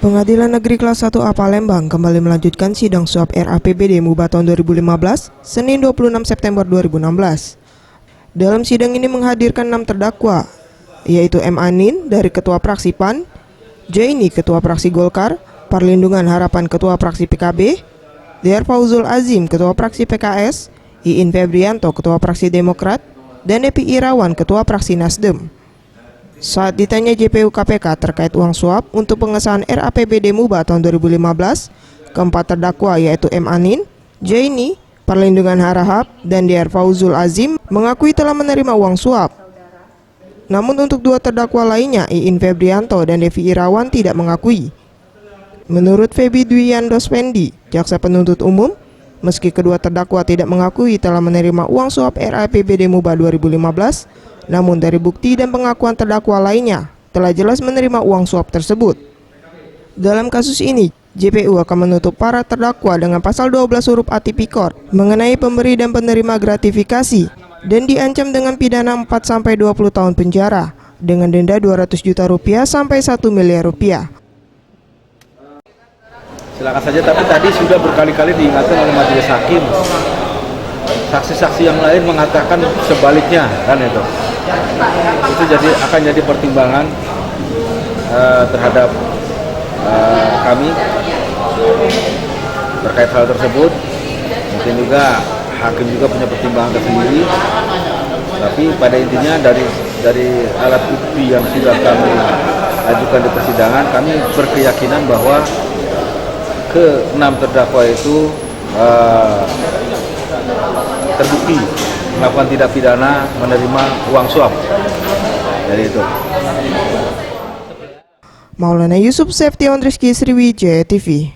Pengadilan Negeri Kelas 1A Palembang kembali melanjutkan sidang suap RAPBD MUBA tahun 2015, Senin 26 September 2016. Dalam sidang ini menghadirkan 6 terdakwa, yaitu M. Anin dari Ketua Praksi PAN, Jaini Ketua Praksi Golkar, Perlindungan Harapan Ketua Praksi PKB, DR Fauzul Azim Ketua Praksi PKS, Iin Febrianto Ketua Praksi Demokrat, dan Epi Irawan Ketua Praksi Nasdem. Saat ditanya JPU KPK terkait uang suap untuk pengesahan RAPBD MUBA tahun 2015, keempat terdakwa yaitu M. Anin, Jaini, Perlindungan Harahap, dan DR Fauzul Azim mengakui telah menerima uang suap. Namun untuk dua terdakwa lainnya, Iin Febrianto dan Epi Irawan tidak mengakui. Menurut Febi Dwiyandos Pendi, jaksa penuntut umum, meski kedua terdakwa tidak mengakui telah menerima uang suap RAPBD MUBA 2015, namun dari bukti dan pengakuan terdakwa lainnya telah jelas menerima uang suap tersebut. Dalam kasus ini, JPU akan menutup para terdakwa dengan pasal 12 huruf A Tipikor mengenai pemberi dan penerima gratifikasi dan diancam dengan pidana 4-20 tahun penjara dengan denda 200 juta rupiah sampai 1 miliar rupiah. Silakan saja, tapi tadi sudah berkali-kali diingatkan oleh majelis hakim. Saksi-saksi yang lain mengatakan sebaliknya, kan itu. Itu akan jadi pertimbangan terhadap kami terkait hal tersebut. Mungkin juga hakim juga punya pertimbangan tersendiri. Tapi pada intinya dari alat bukti yang sudah kami ajukan di persidangan, kami berkeyakinan bahwa ke-6 terdakwa itu terbukti melakukan tindak pidana menerima uang suap. Jadi itu. Maulana Yusuf, Seption Rizky, Sriwijaya TV.